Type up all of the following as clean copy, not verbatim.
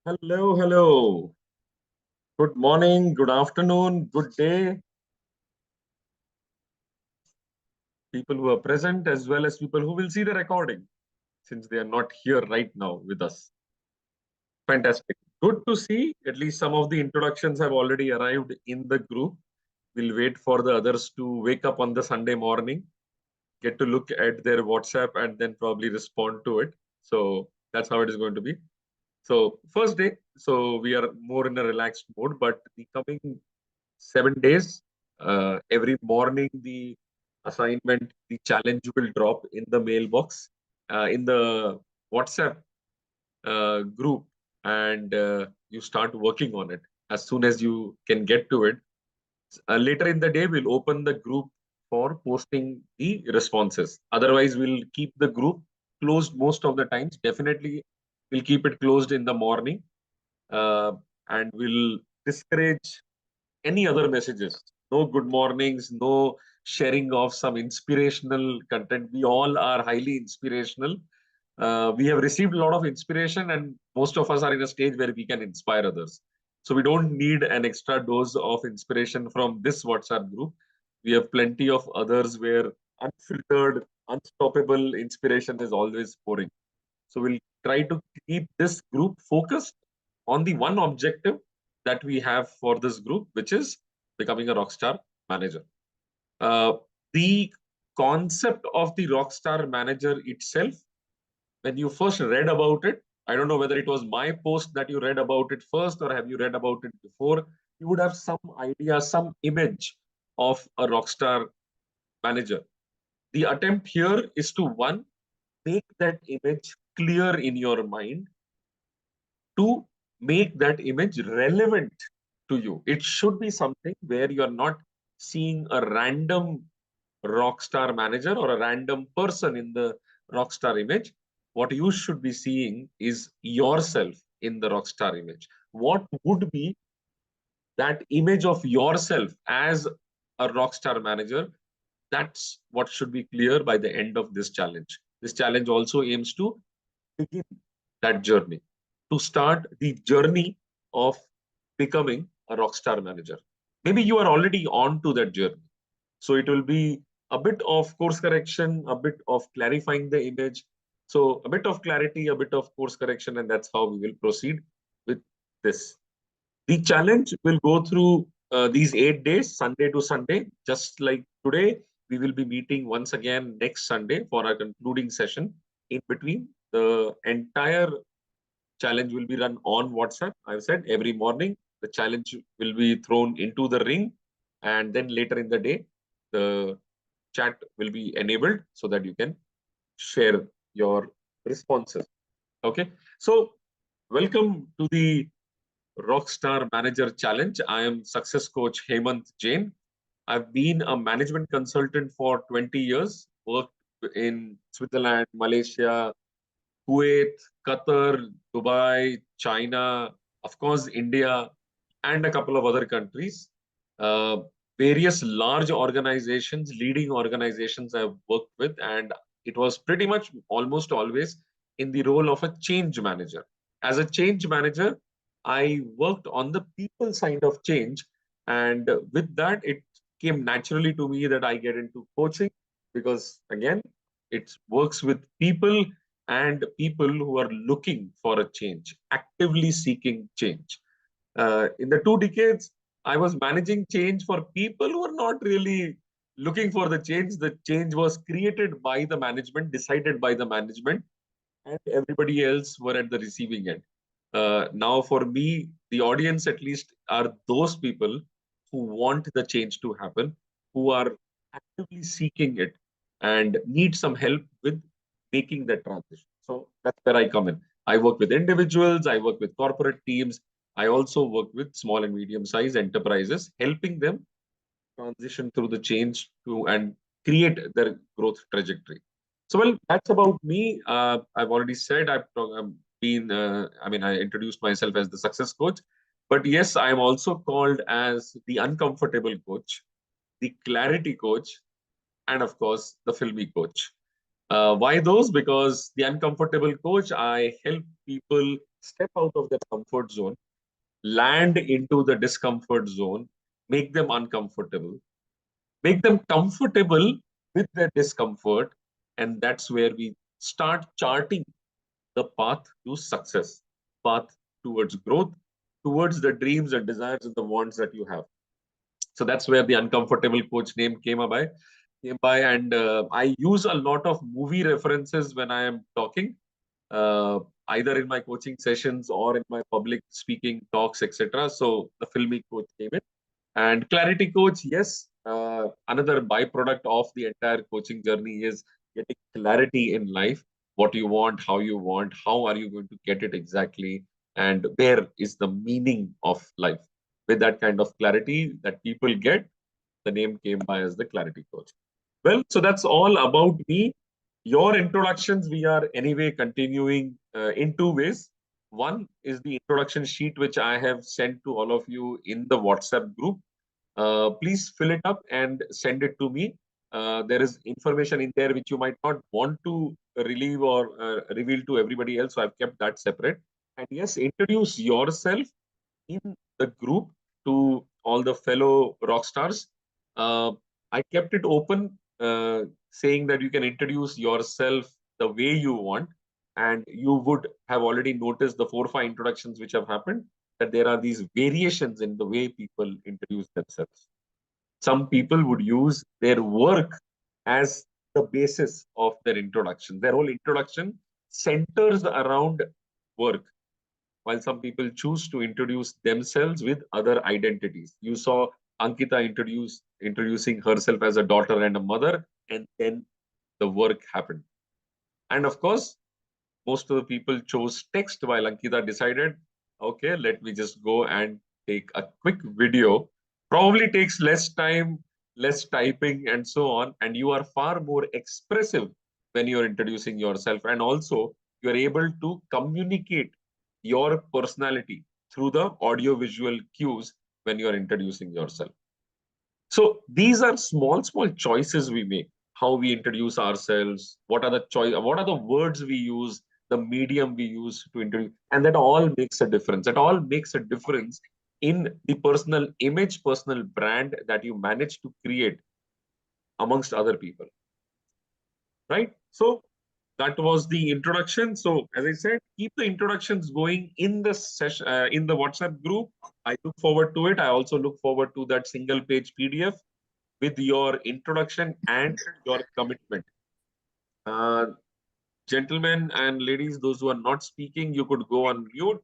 Hello, hello. Good morning, good afternoon, good day, people who are present as well as people who will see the recording since they are not here right now with us. Fantastic. Good to see at least some of the introductions have already arrived in the group. We'll wait for the others to wake up on the Sunday morning, get to look at their WhatsApp and then probably respond to it. So that's how it is going to be. So first day, so we are more in a relaxed mode, but the coming 7 days. Every morning, the assignment, the challenge will drop in the mailbox, in the WhatsApp group, and you start working on it as soon as you can get to it. Later in the day, we'll open the group for posting the responses. Otherwise, we'll keep the group closed most of the times. Definitely, we'll keep it closed in the morning, uh, and we'll discourage any other messages. No good mornings, no sharing of some inspirational content. We all are highly inspirational. We have received a lot of inspiration, and most of us are in a stage where we can inspire others. So we don't need an extra dose of inspiration from this WhatsApp group. We have plenty of others where unfiltered, unstoppable inspiration is always pouring. So we'll try to keep this group focused on the one objective that we have for this group, which is becoming a rockstar manager. Uh, the concept of the rockstar manager itself, when you first read about it, I don't know whether it was my post that you read about it first or have you read about it before, you would have some idea, some image of a rockstar manager. The attempt here is to one, make that image clear in your mind, to make that image relevant to you. It should be something where you're not seeing a random rockstar manager or a random person in the rockstar image. What you should be seeing is yourself in the rockstar image. What would be that image of yourself as a rockstar manager? That's what should be clear by the end of this challenge. This challenge also aims to begin that journey, to start the journey of becoming a rockstar manager. Maybe you are already on to that journey. So it will be a bit of course correction, a bit of clarifying the image. So a bit of clarity, a bit of course correction, and that's how we will proceed with this. The challenge will go through these 8 days, Sunday to Sunday, just like today. We will be meeting once again next Sunday for our concluding session. In between, the entire challenge will be run on WhatsApp. I've said every morning the challenge will be thrown into the ring, and then later in the day, the chat will be enabled so that you can share your responses. Okay, so welcome to the Rockstar Manager Challenge. I am success coach Hemant Jain. I've been a management consultant for 20 years, worked in Switzerland, Malaysia, Kuwait, Qatar, Dubai, China, of course, India, and a couple of other countries. Uh, Various large organizations, leading organizations I've worked with, and it was pretty much almost always in the role of a change manager. As a change manager, I worked on the people side of change, and with that, it came naturally to me that I get into coaching because, again, it works with people and people who are looking for a change, actively seeking change. In the 2 decades, I was managing change for people who are not really looking for the change. The change was created by the management, decided by the management, and everybody else were at the receiving end. Now, for me, the audience at least are those people who want the change to happen, who are actively seeking it and need some help with making that transition. So that's where I come in. I work with individuals, I work with corporate teams, I also work with small and medium sized enterprises, helping them transition through the change to and create their growth trajectory. So, well, that's about me. I've already said I've been, I introduced myself as the success coach, but yes, I am also called as the uncomfortable coach, the clarity coach, and of course, the filmy coach. Why those? Because the uncomfortable coach, I help people step out of their comfort zone, land into the discomfort zone, make them uncomfortable, make them comfortable with their discomfort. And that's where we start charting the path to success, path towards growth, towards the dreams and desires and the wants that you have. So that's where the uncomfortable coach name came by, and I use a lot of movie references when I am talking, uh, either in my coaching sessions or in my public speaking talks, etc. So the filmy coach came in. And clarity coach, yes, another byproduct of the entire coaching journey is getting clarity in life. What you want, how are you going to get it exactly, and where is the meaning of life. With that kind of clarity that people get, the name came by as the clarity coach. Well, so that's all about me. Your introductions, we are anyway continuing in two ways. One is the introduction sheet, which I have sent to all of you in the WhatsApp group. Please fill it up and send it to me. There is information in there which you might not want to relieve or reveal to everybody else. So I've kept that separate. And yes, introduce yourself in the group to all the fellow rock stars. Uh, I kept it open, saying that you can introduce yourself the way you want. And you would have already noticed the 4 or 5 introductions which have happened, that there are these variations in the way people introduce themselves. Some people would use their work as the basis of their introduction. Their whole introduction centers around work, while some people choose to introduce themselves with other identities. You saw Ankita introducing herself as a daughter and a mother, and then the work happened. And of course, most of the people chose text, while Ankita decided, okay, let me just go and take a quick video. Probably takes less time, less typing, and so on. And you are far more expressive when you're introducing yourself. And also, you're able to communicate your personality through the audio visual cues when you're introducing yourself. So these are small choices we make. How we introduce ourselves, what are the what are the words we use, the medium we use to introduce, and that all makes a difference. That all makes a difference in the personal image, personal brand that you manage to create amongst other people. Right? So that was the introduction. So as I said, keep the introductions going in the session, in the WhatsApp group. I look forward to it. I also look forward to that single page PDF with your introduction and your commitment. Uh, Gentlemen and ladies, those who are not speaking, you could go on mute.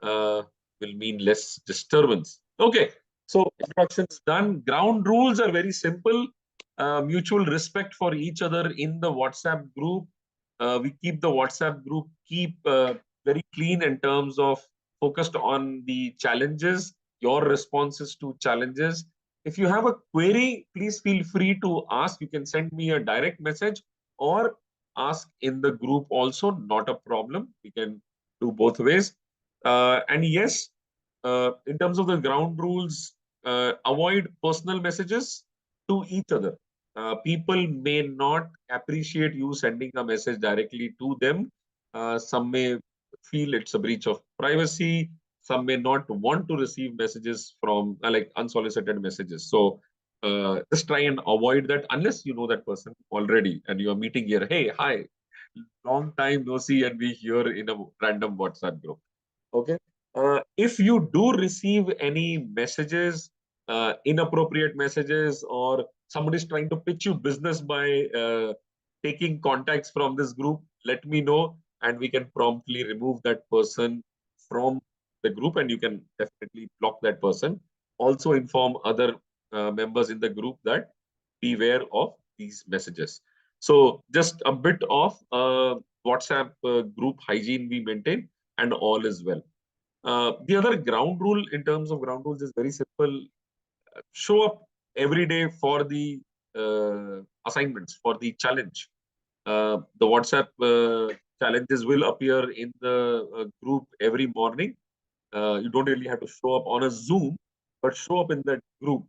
Will mean less disturbance. Okay, so introductions done. Ground rules are very simple. Mutual respect for each other in the WhatsApp group. We keep the WhatsApp group very clean in terms of focused on the challenges, your responses to challenges. If you have a query, please feel free to ask. You can send me a direct message or ask in the group also, not a problem. We can do both ways. And yes, in terms of the ground rules, avoid personal messages to each other. People may not appreciate you sending a message directly to them. Some may feel it's a breach of privacy. Some may not want to receive messages from like unsolicited messages. So just try and avoid that unless you know that person already and you are meeting here. Hey, hi, long time no see, and we here in a random WhatsApp group. Okay. If you do receive any messages, inappropriate messages, or somebody is trying to pitch you business by taking contacts from this group, let me know and we can promptly remove that person from the group and you can definitely block that person. Also inform other members in the group that beware of these messages. So just a bit of WhatsApp group hygiene we maintain and all is well. The other ground rule in terms of ground rules is very simple. Show up every day for the assignments, for the challenge. The WhatsApp challenges will appear in the group every morning. You don't really have to show up on a Zoom, but show up in that group.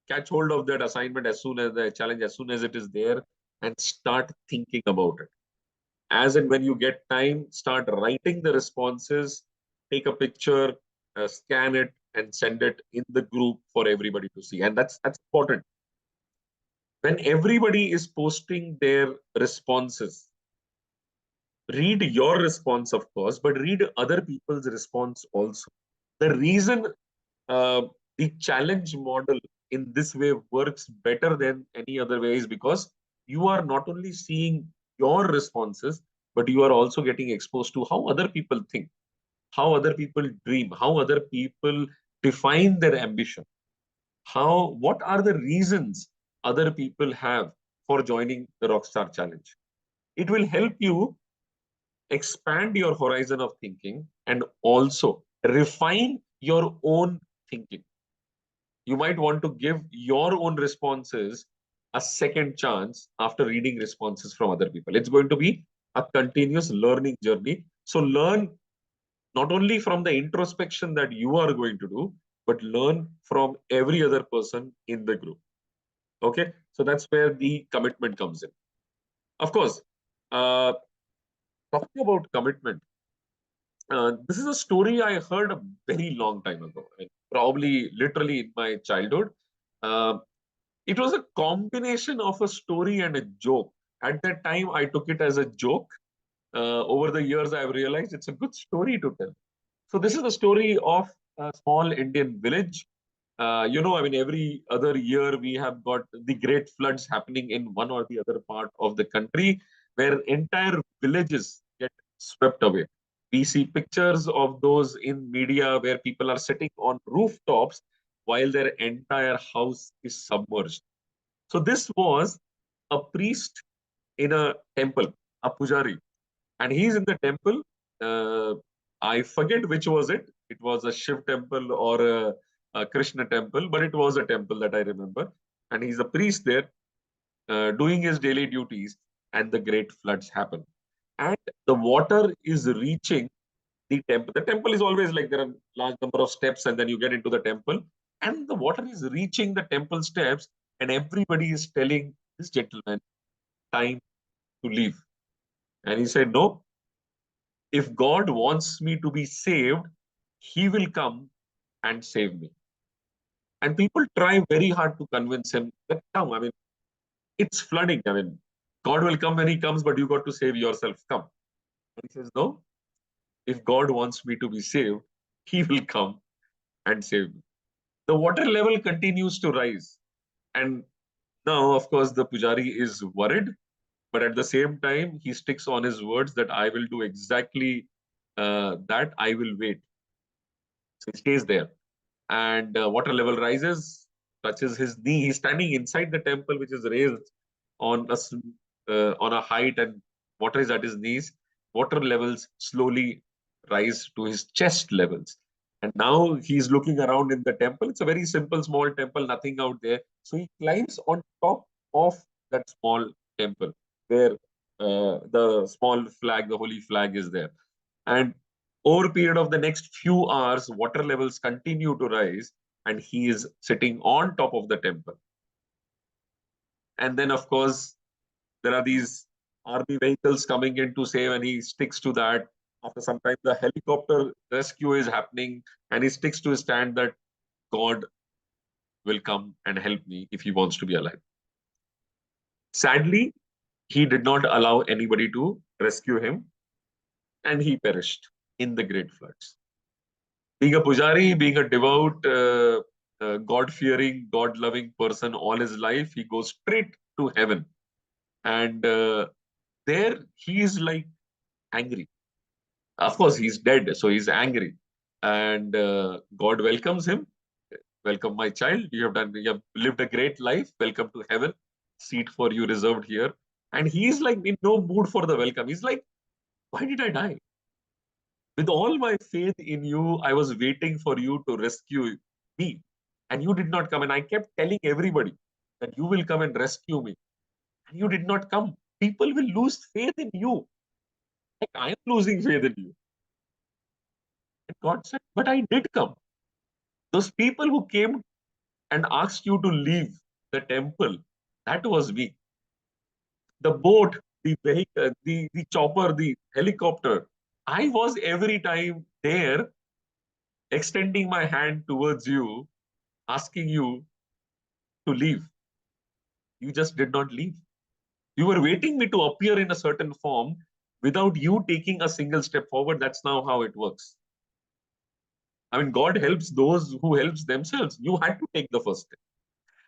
Catch hold of that assignment as soon as the challenge, as soon as it is there, and start thinking about it. As and when you get time, start writing the responses, take a picture, scan it, and send it in the group for everybody to see. And that's important. When everybody is posting their responses, read your response, of course, but read other people's response also. The reason uh, the challenge model in this way works better than any other way is because you are not only seeing your responses, but you are also getting exposed to how other people think, how other people dream, how other people define their ambition, what are the reasons other people have for joining the Rockstar Challenge. It will help you expand your horizon of thinking and also refine your own thinking. You might want to give your own responses a second chance after reading responses from other people. It's going to be a continuous learning journey. So learn not only from the introspection that you are going to do, but learn from every other person in the group. Okay, so that's where the commitment comes in. Of course, uh, talking about commitment, this is a story I heard a very long time ago, and probably literally in my childhood. Uh, it was a combination of a story and a joke. At that time, I took it as a joke. Over the years, I've realized it's a good story to tell. So this is the story of a small Indian village. I mean, every other year we have got the great floods happening in one or the other part of the country where entire villages get swept away. We see pictures of those in media where people are sitting on rooftops while their entire house is submerged. So this was a priest in a temple, a pujari, and he's in the temple. Uh, I forget which was it. It was a Shiv temple or a Krishna temple, but it was a temple that I remember. And he's a priest there, doing his daily duties, and the great floods happen. And the water is reaching the temple. The temple is always like there are large number of steps, and then you get into the temple, and the water is reaching the temple steps, and everybody is telling this gentleman, time to leave. And he said, no, if God wants me to be saved, he will come and save me. And people try very hard to convince him that come. I mean, it's flooding. I mean, God will come when he comes, but you got to save yourself. Come. And he says, no, if God wants me to be saved, he will come and save me. The water level continues to rise. And now, of course, the Pujari is worried, but at the same time, he sticks on his words that I will do exactly that. I will wait. So he stays there. And water level rises, touches his knee. He's standing inside the temple, which is raised on on a height, and water is at his knees. Water levels slowly rise to his chest levels. And now he's looking around in the temple. It's a very simple, small temple, nothing out there. So he climbs on top of that small temple where the small flag, the holy flag is there. And over a period of the next few hours, water levels continue to rise, and he is sitting on top of the temple. And then, of course, there are these army vehicles coming in to save, and he sticks to that. After some time, the helicopter rescue is happening, and he sticks to his stand that God will come and help me if he wants to be alive. Sadly, he did not allow anybody to rescue him, and he perished in the great floods. Being a pujari, being a devout, God-fearing, God-loving person all his life, he goes straight to heaven. And there he is like angry. Of course, he's dead, so he's angry. And God welcomes him. Welcome, my child. You have lived a great life. Welcome to heaven. Seat for you reserved here. And he's like in no mood for the welcome. He's like, why did I die? With all my faith in you, I was waiting for you to rescue me. And you did not come. And I kept telling everybody that you will come and rescue me. And you did not come. People will lose faith in you. Like I am losing faith in you. And God said, but I did come. Those people who came and asked you to leave the temple, that was me. The boat the vehicle, the chopper, the helicopter. I was every time there, extending my hand towards you, asking you to leave. You just did not leave. You were waiting me to appear in a certain form without you taking a single step forward. That's now how it works. I mean, God helps those who helps themselves. You had to take the first step.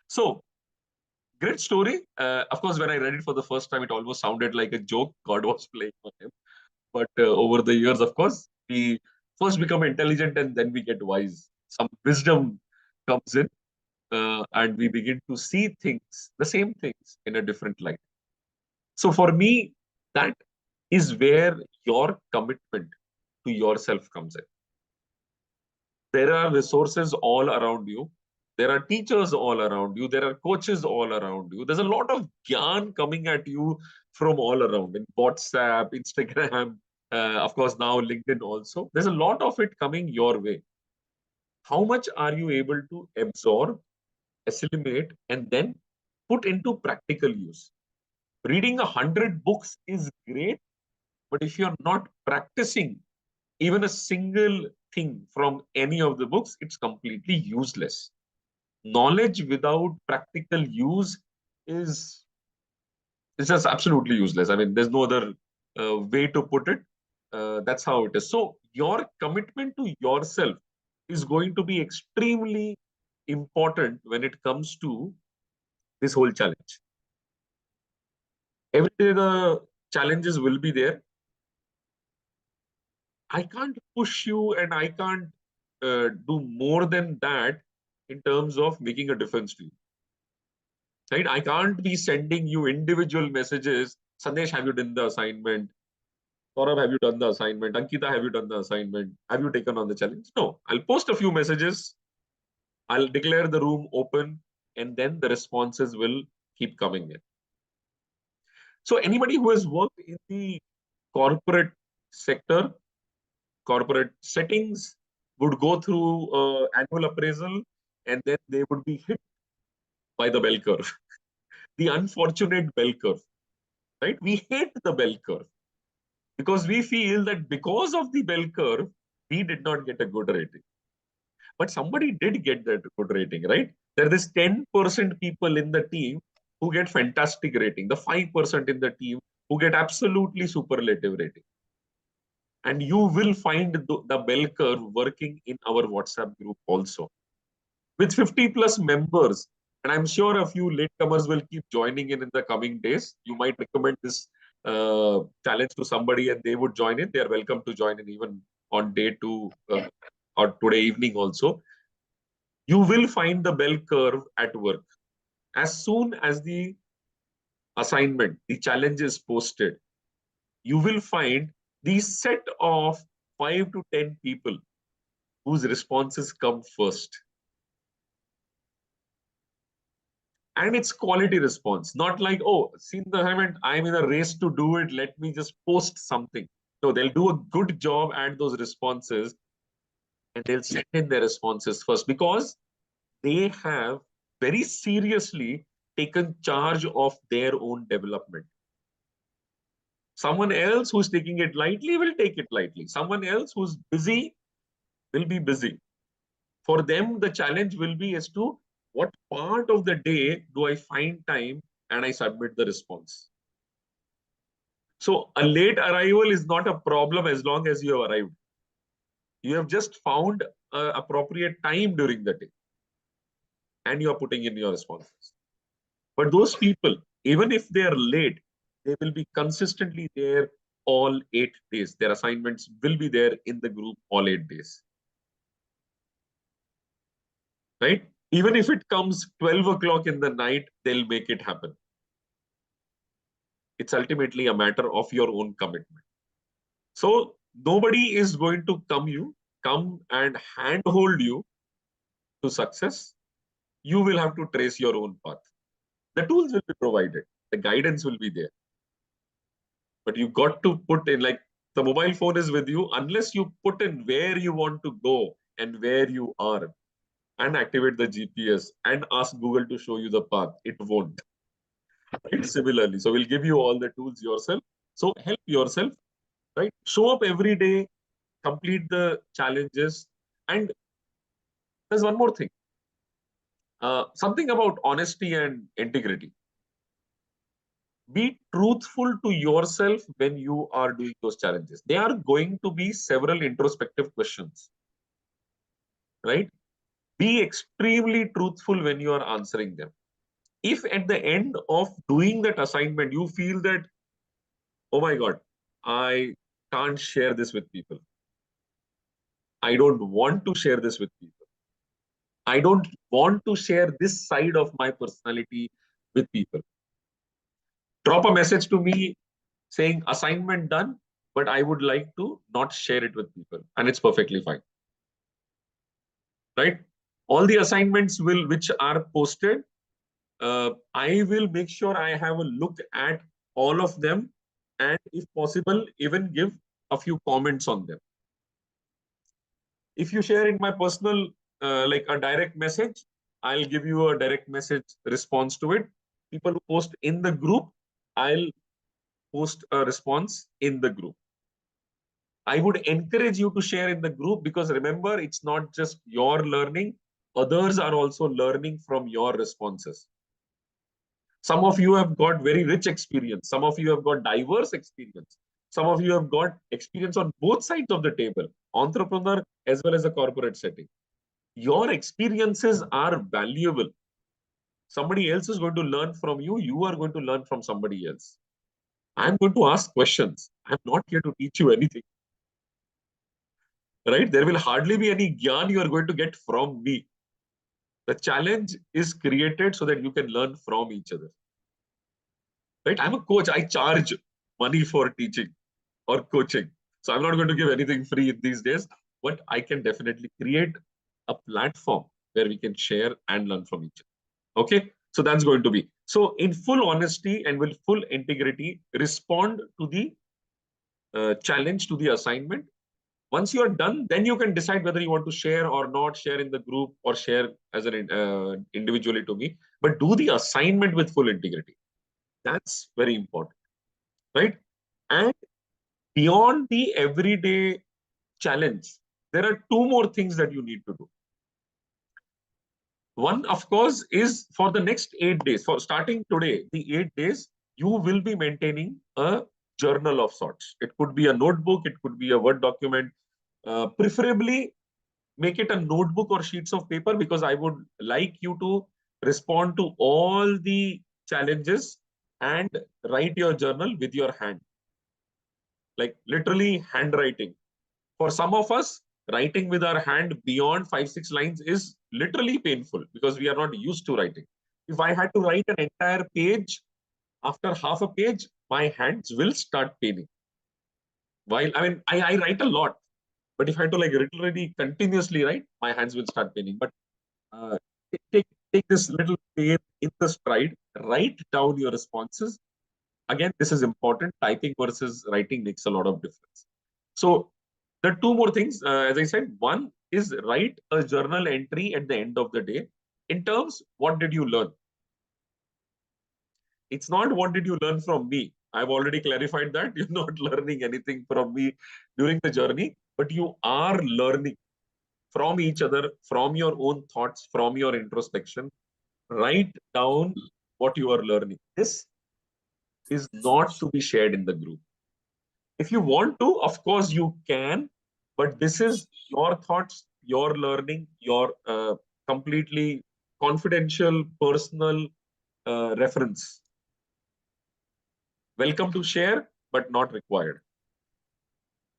So, great story. Of course, when I read it for the first time, it almost sounded like a joke God was playing on him. But over the years, of course, we first become intelligent and then we get wise. Some wisdom comes in and we begin to see things, the same things, in a different light. So for me, that is where your commitment to yourself comes in. There are resources all around you. There are teachers all around you. There are coaches all around you. There's a lot of gyan coming at you from all around in WhatsApp, Instagram, of course, now LinkedIn also. There's a lot of it coming your way. How much are you able to absorb, assimilate, and then put into practical use? Reading 100 books is great, but if you're not practicing even a single thing from any of the books, it's completely useless. Knowledge without practical use is just absolutely useless. I mean, there's no other way to put it. That's how it is. So your commitment to yourself is going to be extremely important when it comes to this whole challenge. Every day the challenges will be there. I can't push you and I can't do more than that in terms of making a difference to you. Right? I can't be sending you individual messages. Sandesh, have you done the assignment? Saurabh, have you done the assignment? Ankita, have you done the assignment? Have you taken on the challenge? No. I'll post a few messages. I'll declare the room open, and then the responses will keep coming in. So anybody who has worked in the corporate sector, corporate settings, would go through annual appraisal, and then they would be hit by the bell curve, the unfortunate bell curve. Right? We hate the bell curve because we feel that because of the bell curve, we did not get a good rating. But somebody did get that good rating, right? There is 10% people in the team who get fantastic rating, the 5% in the team who get absolutely superlative rating. And you will find the bell curve working in our WhatsApp group also. With 50 plus members, and I'm sure a few latecomers will keep joining in the coming days. You might recommend this challenge to somebody and they would join in. They are welcome to join in even on day 2 or today evening also. You will find the bell curve at work. As soon as the assignment, the challenge is posted, you will find the set of 5 to 10 people whose responses come first. And it's quality response, not like, oh, seen the assignment, I'm in a race to do it, let me just post something. No, they'll do a good job at those responses and they'll send in their responses first because they have very seriously taken charge of their own development. Someone else who's taking it lightly will take it lightly. Someone else who's busy will be busy. For them, the challenge will be as to what part of the day do I find time and I submit the response. So a late arrival is not a problem as long as you have arrived. You have just found appropriate time during the day and you are putting in your responses. But those people, even if they are late, they will be consistently there all 8 days. Their assignments will be there in the group all 8 days. Right? Even if it comes 12 o'clock in the night, they'll make it happen. It's ultimately a matter of your own commitment. So nobody is going to come and handhold you to success. You will have to trace your own path. The tools will be provided. The guidance will be there. But you got to put in, like the mobile phone is with you, unless you put in where you want to go and where you are and activate the GPS and ask Google to show you the path. It won't. right? Similarly, so we'll give you all the tools yourself. So help yourself, right? Show up every day, complete the challenges. And there's one more thing, something about honesty and integrity. Be truthful to yourself when you are doing those challenges. There are going to be several introspective questions, right? Be extremely truthful when you are answering them. If at the end of doing that assignment, you feel that, oh my God, I can't share this with people. I don't want to share this with people. I don't want to share this side of my personality with people. Drop a message to me saying assignment done, but I would like to not share it with people. And it's perfectly fine. Right? All the assignments which are posted, I will make sure I have a look at all of them, and if possible, even give a few comments on them. If you share in my personal, like a direct message, I'll give you a direct message response to it. People who post in the group, I'll post a response in the group. I would encourage you to share in the group, because remember, it's not just your learning, others are also learning from your responses. Some of you have got very rich experience. Some of you have got diverse experience. Some of you have got experience on both sides of the table, entrepreneur as well as a corporate setting. Your experiences are valuable. Somebody else is going to learn from you. You are going to learn from somebody else. I'm going to ask questions. I'm not here to teach you anything. Right? There will hardly be any gyan you are going to get from me. The challenge is created so that you can learn from each other. Right? I'm a coach. I charge money for teaching or coaching. So I'm not going to give anything free in these days, but I can definitely create a platform where we can share and learn from each other. Okay? So that's going to be. So in full honesty and with full integrity, respond to the challenge, to the assignment. Once you are done, then you can decide whether you want to share or not share in the group or share as an individually to me. But do the assignment with full integrity. That's very important, right? And beyond the everyday challenge, there are two more things that you need to do. One, of course, is for the next 8 days. For starting today, the 8 days, you will be maintaining a journal of sorts. It could be a notebook, it could be a Word document. Preferably, make it a notebook or sheets of paper, because I would like you to respond to all the challenges and write your journal with your hand, like literally handwriting. For some of us, writing with our hand beyond 5-6 lines is literally painful because we are not used to writing. If I had to write an entire page, after half a page, my hands will start paining. While I write a lot, but if I had to like literally continuously write, my hands will start paining. But uh, take this little pain in the stride, write down your responses. Again, this is important. Typing versus writing makes a lot of difference. So the two more things, as I said, one is write a journal entry at the end of the day in terms, what did you learn? It's not what did you learn from me. I've already clarified that you're not learning anything from me during the journey, but you are learning from each other, from your own thoughts, from your introspection. Write down what you are learning. This is not to be shared in the group. If you want to, of course you can, but this is your thoughts, your learning, your completely confidential, personal reference. Welcome to share, but not required.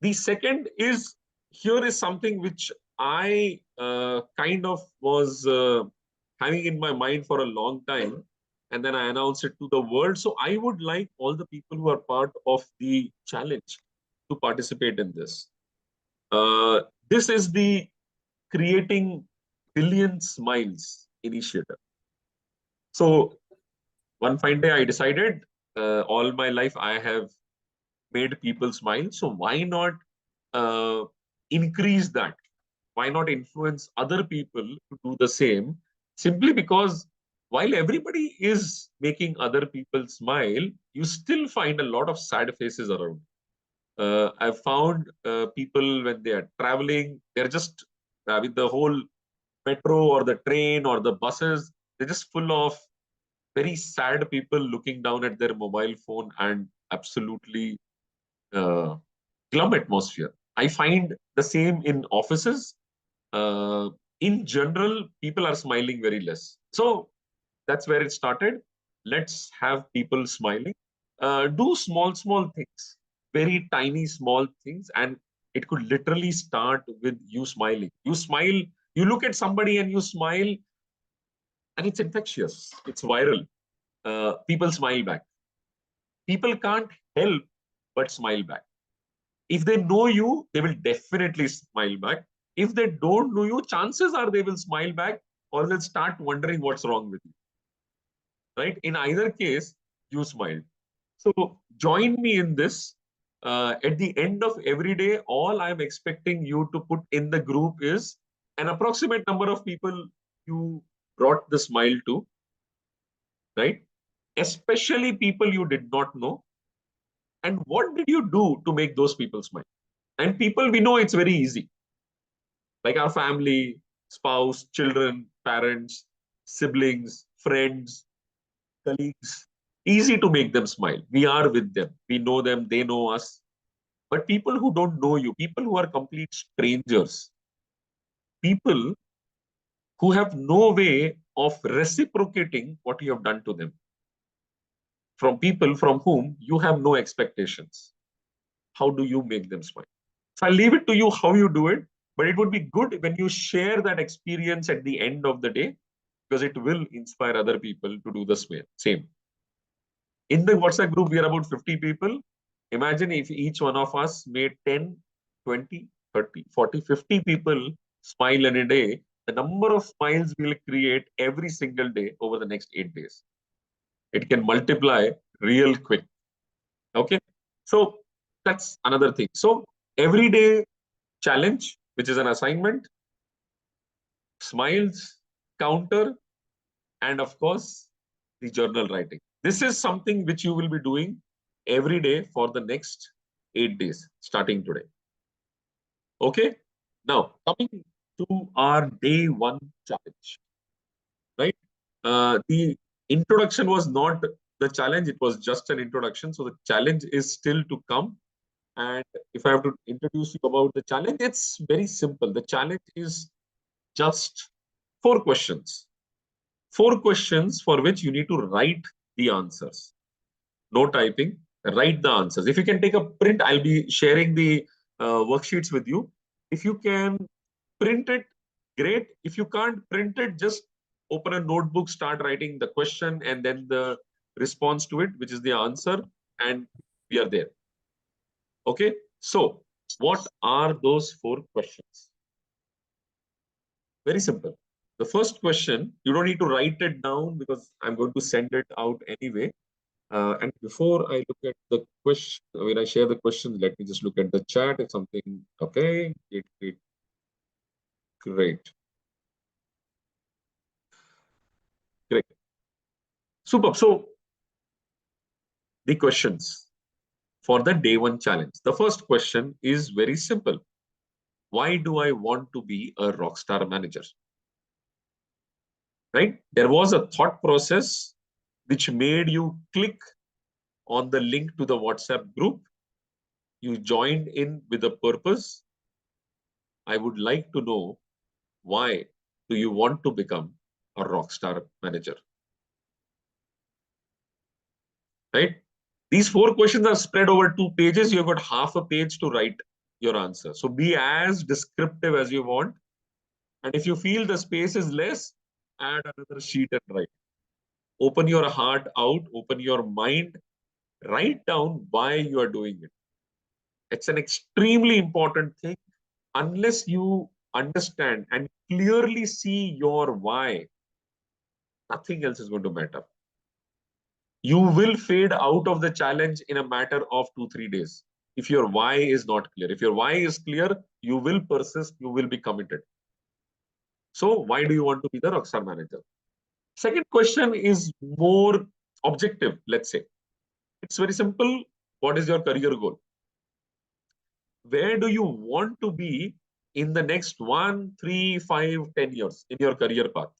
The second is, here is something which I kind of was having in my mind for a long time, and then I announced it to the world. So I would like all the people who are part of the challenge to participate in this. This is the Creating Billion Smiles initiative. So one fine day I decided, all my life I have made people smile. So why not uh, increase that? Why not influence other people to do the same? Simply because while everybody is making other people smile, you still find a lot of sad faces around. I've found people when they are traveling, they're just with the whole metro or the train or the buses, they're just full of very sad people looking down at their mobile phone and absolutely uh, glum atmosphere. I find the same in offices. Uh, in general, people are smiling very less. So that's where it started. Let's have people smiling. Do small things, very tiny, small things. And it could literally start with you smiling. You smile, you look at somebody and you smile, and it's infectious, it's viral. People smile back. People can't help but smile back. If they know you, they will definitely smile back. If they don't know you, chances are they will smile back or they'll start wondering what's wrong with you. Right? In either case, you smiled. So join me in this. At the end of every day, all I'm expecting you to put in the group is an approximate number of people you brought the smile to, right? Especially people you did not know. And what did you do to make those people smile? And people we know it's very easy, like our family, spouse, children, parents, siblings, friends, colleagues. Easy to make them smile. We are with them. We know them. They know us. But people who don't know you, people who are complete strangers, people who have no way of reciprocating what you have done to them, from people from whom you have no expectations. How do you make them smile? So I leave it to you how you do it, but it would be good when you share that experience at the end of the day because it will inspire other people to do the same. In the WhatsApp group, we are about 50 people. Imagine if each one of us made 10, 20, 30, 40, 50 people smile in a day, the number of smiles we'll create every single day over the next 8 days. It can multiply real quick. Okay. So that's another thing. So everyday challenge, which is an assignment, smiles, counter, and of course, the journal writing. This is something which you will be doing every day for the next 8 days, starting today. Okay. Now, coming to our day one challenge, right? The introduction was not the challenge, it was just an introduction. So the challenge is still to come. And if I have to introduce you about the challenge, it's very simple. The challenge is just 4 questions. 4 questions for which you need to write the answers. No typing, write the answers. If you can take a print, I'll be sharing the worksheets with you. If you can print it, great. If you can't print it, just open a notebook, start writing the question and then the response to it, which is the answer, and we are there. Okay, so what are those 4 questions? Very simple. The first question, you don't need to write it down because I'm going to send it out anyway. And before I look at the question, when I share the question, let me just look at the chat. If something, okay, great. Great. Super. So the questions for the day one challenge. The first question is very simple. Why do I want to be a rockstar manager? Right? There was a thought process which made you click on the link to the WhatsApp group. You joined in with a purpose. I would like to know, why do you want to become a rockstar manager? Right? These 4 questions are spread over 2 pages. You've got half a page to write your answer. So be as descriptive as you want. And if you feel the space is less, add another sheet and write. Open your heart out, open your mind, write down why you are doing it. It's an extremely important thing. Unless you understand and clearly see your why, nothing else is going to matter. You will fade out of the challenge in a matter of 2-3 days. If your why is not clear, if your why is clear, you will persist, you will be committed. So why do you want to be the Rockstar Manager? Second question is more objective, let's say. It's very simple. What is your career goal? Where do you want to be in the next 1, 3, 5, 10 years in your career path?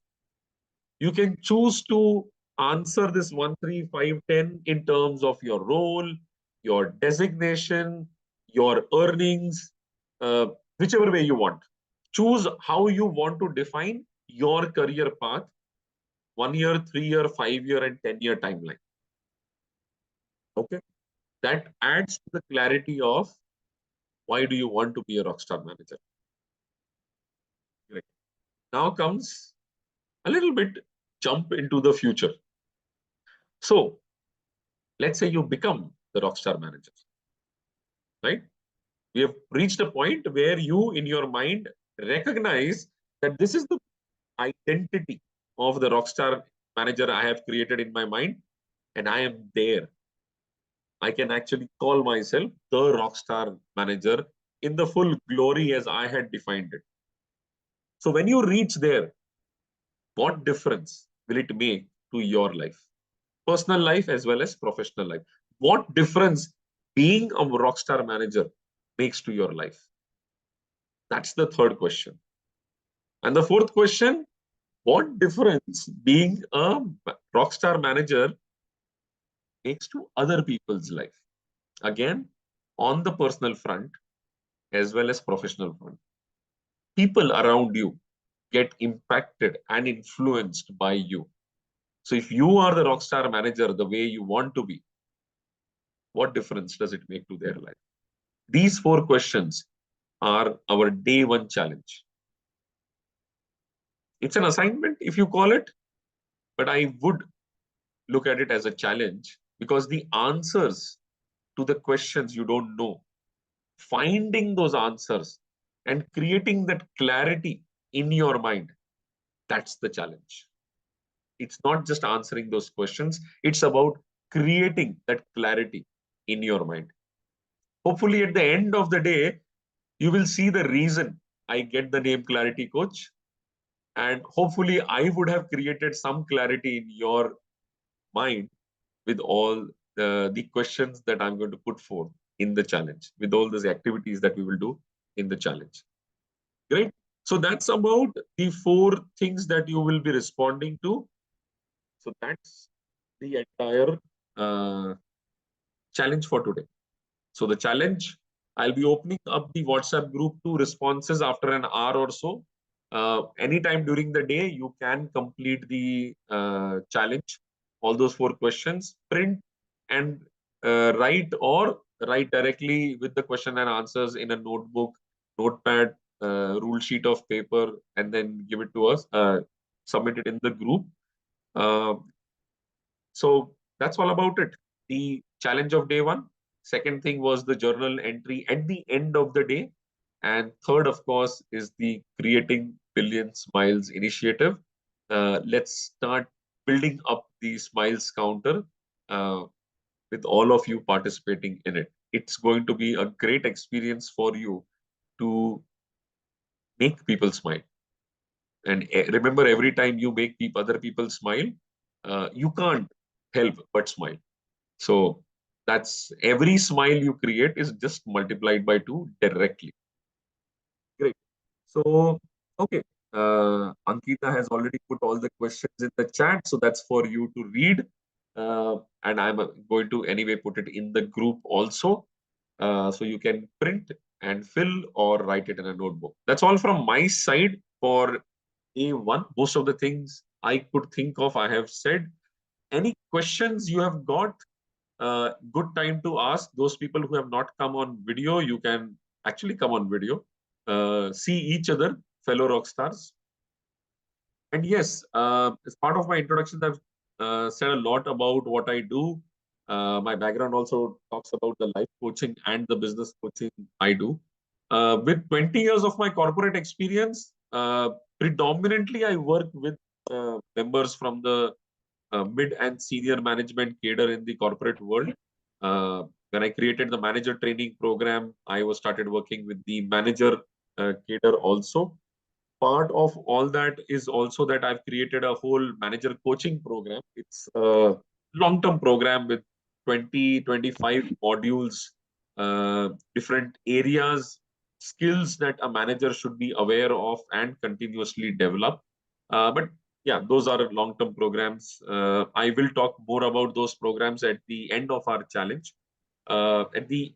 You can choose to answer this 1, 3, 5, 10 in terms of your role, your designation, your earnings, uh, whichever way you want. Choose how you want to define your career path, 1 year, 3 year, 5 year, and 10-year timeline. Okay. That adds to the clarity of why do you want to be a rockstar manager. Right. Now comes a little bit jump into the future. So let's say you become the rockstar manager, right? We have reached a point where you, in your mind, recognize that this is the identity of the rockstar manager I have created in my mind, and I am there. I can actually call myself the rockstar manager in the full glory as I had defined it. So when you reach there, what difference will it make to your life? Personal life as well as professional life. What difference being a rockstar manager makes to your life? That's the third question. And the fourth question, what difference being a rockstar manager makes to other people's life? Again, on the personal front as well as professional front. People around you get impacted and influenced by you. So if you are the rockstar manager the way you want to be, what difference does it make to their life? These four questions are our day one challenge. It's an assignment, if you call it, but I would look at it as a challenge because the answers to the questions you don't know, finding those answers and creating that clarity in your mind, that's the challenge. It's not just answering those questions, it's about creating that clarity in your mind. Hopefully, at the end of the day, you will see the reason I get the name Clarity Coach. And hopefully, I would have created some clarity in your mind with all the questions that I'm going to put forth in the challenge, with all those activities that we will do in the challenge. Great. So that's about the four things that you will be responding to. So that's the entire challenge for today. So the challenge, I'll be opening up the WhatsApp group to responses after an hour or so. Anytime during the day, you can complete the challenge, all those four questions, print and write or write directly with the question and answers in a notebook, notepad, rule sheet of paper, and then give it to us, submit it in the group. Uh, so that's all about it. The challenge of day one. Second thing was the journal entry at the end of the day. And third, of course, is the Creating Billion Smiles initiative. Let's start building up the smiles counter uh, with all of you participating in it. It's going to be a great experience for you to make people smile. And remember, every time you make other people smile, you can't help but smile. So that's every smile you create is just multiplied by 2 directly. Great. So, okay. Ankita has already put all the questions in the chat. So that's for you to read. And I'm going to anyway put it in the group also. So you can print and fill or write it in a notebook. That's all from my side for A1. Most of the things I could think of, I have said. Any questions you have got? Good time to ask. Those people who have not come on video, you can actually come on video, see each other, fellow rock stars. And yes, as part of my introduction, I've said a lot about what I do. My background also talks about the life coaching and the business coaching I do. With 20 years of my corporate experience, predominantly I work with members from the mid and senior management cadre in the corporate world. When I created the manager training program, I was started working with the manager cadre also. part of all that is also that I've created a whole manager coaching program. It's a long-term program with 20, 25 modules, different areas, skills that a manager should be aware of and continuously develop. But yeah, those are long-term programs. I will talk more about those programs at the end of our challenge. At the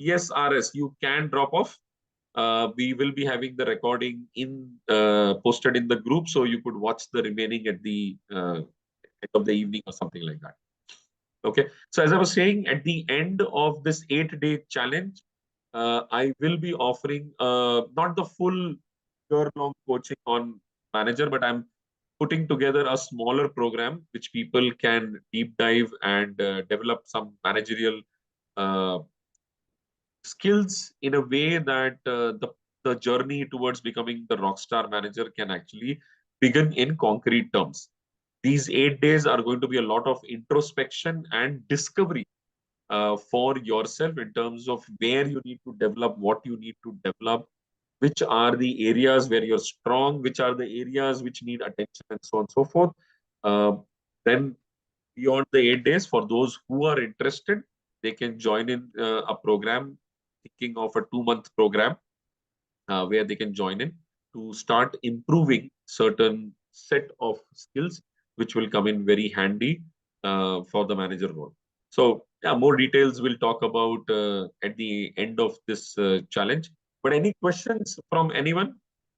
ESRS, you can drop off. We will be having the recording in posted in the group, so you could watch the remaining at the end of the evening or something like that. Okay. So as I was saying, at the end of this 8-day challenge, I will be offering not the full year-long coaching on manager, but I'm putting together a smaller program which people can deep dive and develop some managerial uh, skills in a way that the journey towards becoming the rockstar manager can actually begin in concrete terms. These 8 days are going to be a lot of introspection and discovery for yourself in terms of where you need to develop, what you need to develop, which are the areas where you're strong, which are the areas which need attention, and so on and so forth. Uh, then beyond the 8 days, for those who are interested, they can join in a program, thinking of a 2-month program where they can join in to start improving certain set of skills, which will come in very handy for the manager role. So yeah, more details we'll talk about at the end of this challenge. But any questions from anyone?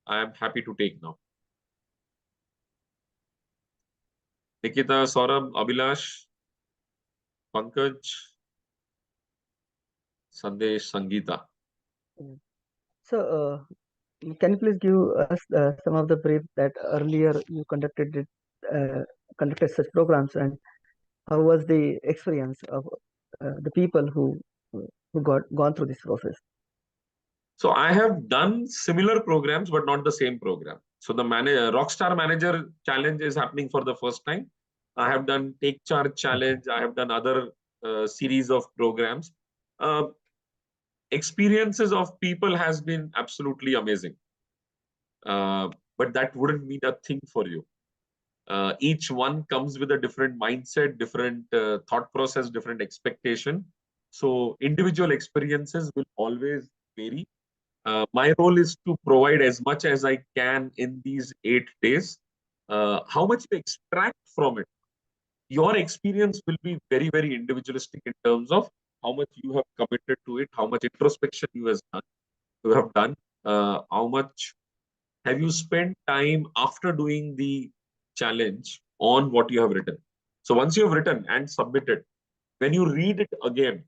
I am happy to take now. Nikita, Saurabh, Abhilash, Pankaj, Sandesh, Sangeeta. So, can you please give us some of the brief that earlier you conducted such programs, and how was the experience of the people who got gone through this process? So I have done similar programs, but not the same program. So the Rockstar Manager Challenge is happening for the first time. I have done Take Charge Challenge. I have done other series of programs. Uh, Experiences of people has been absolutely amazing. But that wouldn't mean a thing for you. Each one comes with a different mindset, different thought process, different expectation. So individual experiences will always vary. My role is to provide as much as I can in these 8 days. How much you extract from it? Your experience will be very, very individualistic in terms of how much you have committed to it, how much introspection you have done, how much have you spent time after doing the challenge on what you have written. So once you have written and submitted, when you read it again,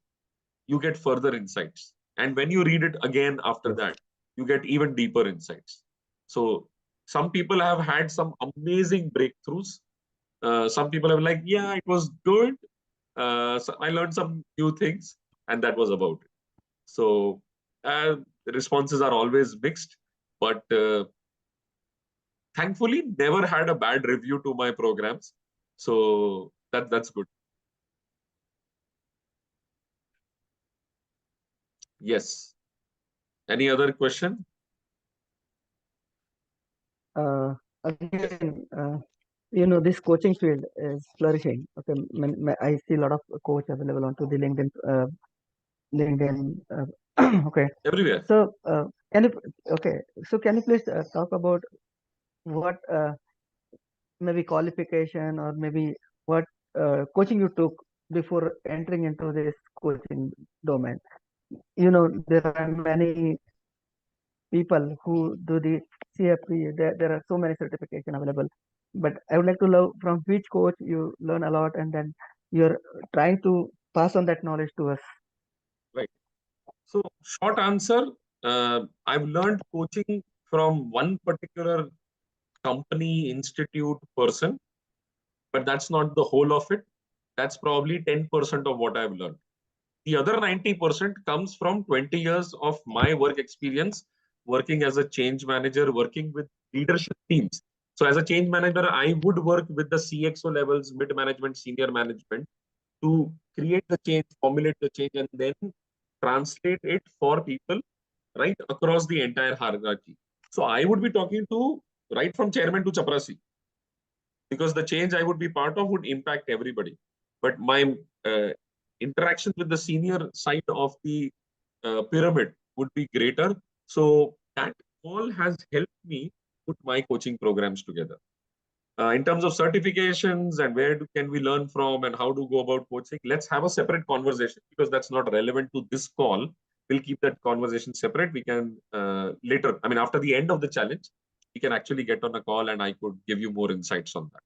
you get further insights. And when you read it again after Yes. that, you get even deeper insights. So some people have had some amazing breakthroughs. Some people have like, yeah, it was good. So I learned some new things, and that was about it. So the responses are always mixed, but thankfully never had a bad review to my programs. So that's good. Yes. Any other question? Again, this coaching field is flourishing. Okay, I see a lot of coach available onto the LinkedIn. Okay, Everywhere. so can you okay? So can you please talk about what maybe qualification or maybe what coaching you took before entering into this coaching domain? There are many people who do the CFP. There are so many certification available, but I would like to know from which coach you learn a lot, and then you're trying to pass on that knowledge to us. Right. So short answer, I've learned coaching from one particular company, institute, person, but that's not the whole of it. That's probably 10% of what I've learned. The other 90% comes from 20 years of my work experience working as a change manager, working with leadership teams. So as a change manager, I would work with the CXO levels, mid management, senior management to create the change, formulate the change, and then translate it for people right across the entire hierarchy. So I would be talking to right from chairman to chaprasi, because the change I would be part of would impact everybody. But my interaction with the senior side of the pyramid would be greater. So that all has helped me put my coaching programs together. In terms of certifications and can we learn from and how to go about coaching, let's have a separate conversation, because that's not relevant to this call. We'll keep that conversation separate. We can later, I mean, after the end of the challenge, we can actually get on a call and I could give you more insights on that.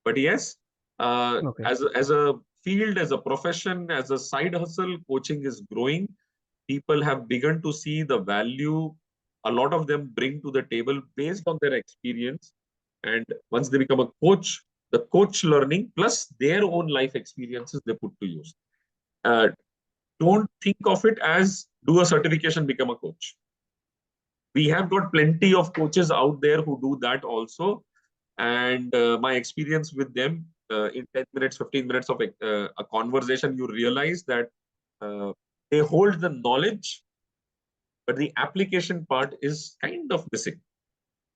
But yes, Okay. as a field, as a profession, as a side hustle, coaching is growing. People have begun to see the value a lot of them bring to the table based on their experience. And once they become a coach, the coach learning plus their own life experiences they put to use. Don't think of it as do a certification, become a coach. We have got plenty of coaches out there who do that also. And my experience with them, in 10 minutes, 15 minutes of a conversation, you realize that they hold the knowledge, but the application part is kind of missing,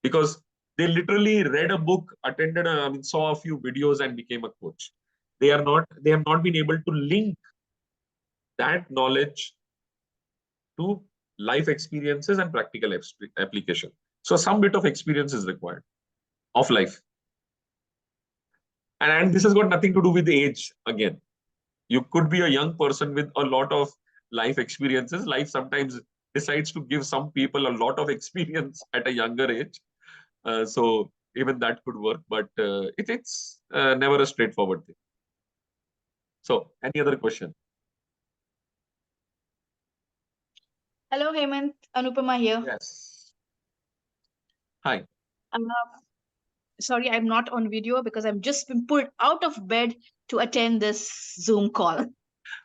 because they literally read a book, saw a few videos and became a coach. They have not been able to link that knowledge to life experiences and practical application. So some bit of experience is required of life. And this has got nothing to do with age again. You could be a young person with a lot of life experiences. Life sometimes decides to give some people a lot of experience at a younger age. So even that could work, but it's never a straightforward thing. So any other question? Hello, Hemant. Anupama here. Yes. Hi. Sorry, I'm not on video because I've just been pulled out of bed to attend this Zoom call.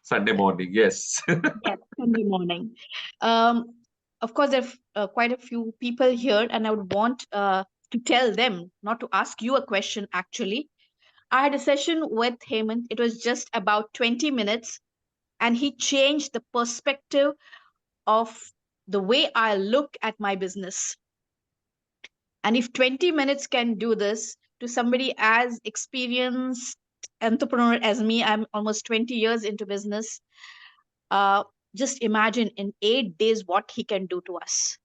Sunday morning. Yes. Yes, Sunday morning. Of course, there are quite a few people here, and I would want to tell them, not to ask you a question actually. I had a session with Hemant. It was just about 20 minutes, and he changed the perspective of the way I look at my business. And if 20 minutes can do this to somebody as experienced entrepreneur as me, I'm almost 20 years into business. Just imagine in 8 days what he can do to us.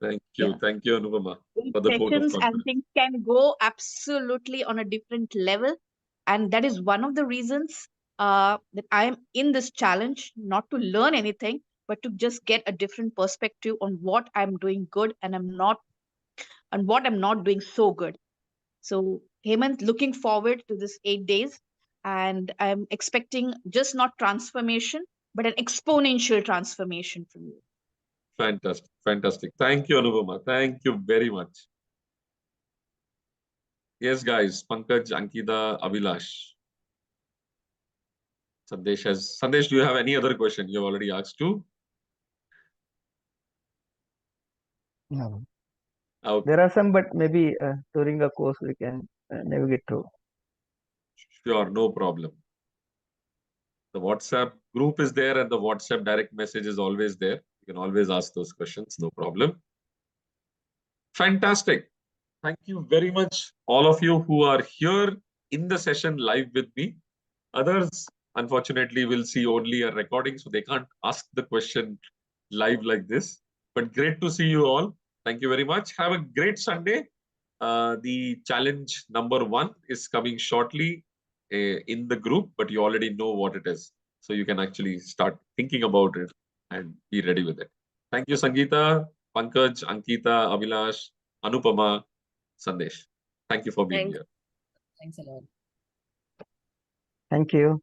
Thank you. Yeah. Thank you, Anupama, for the vote of Sessions and confidence. things can go absolutely on a different level. And that is one of the reasons that I am in this challenge, not to learn anything, but to just get a different perspective on what I'm doing good and what I'm not doing so good. So, Hemant, looking forward to this 8 days, and I'm expecting just not transformation, but an exponential transformation from you. Fantastic. Fantastic. Thank you, Anupama. Thank you very much. Yes, guys. Pankaj, Ankita, Abhilash. Sandesh, do you have any other question? You've already asked too. No. Okay. There are some, but maybe during the course we can navigate through. Sure, no problem. The WhatsApp group is there and the WhatsApp direct message is always there. You can always ask those questions, no problem. Fantastic. Thank you very much, all of you who are here in the session live with me. Others, unfortunately, will see only a recording, so they can't ask the question live like this. But great to see you all. Thank you very much. Have a great Sunday. The challenge number 1 is coming shortly in the group, but you already know what it is. So you can actually start thinking about it and be ready with it. Thank you, Sangeeta, Pankaj, Ankita, Abhilash, Anupama, Sandesh. Thank you for being here. Thanks a lot. Thank you.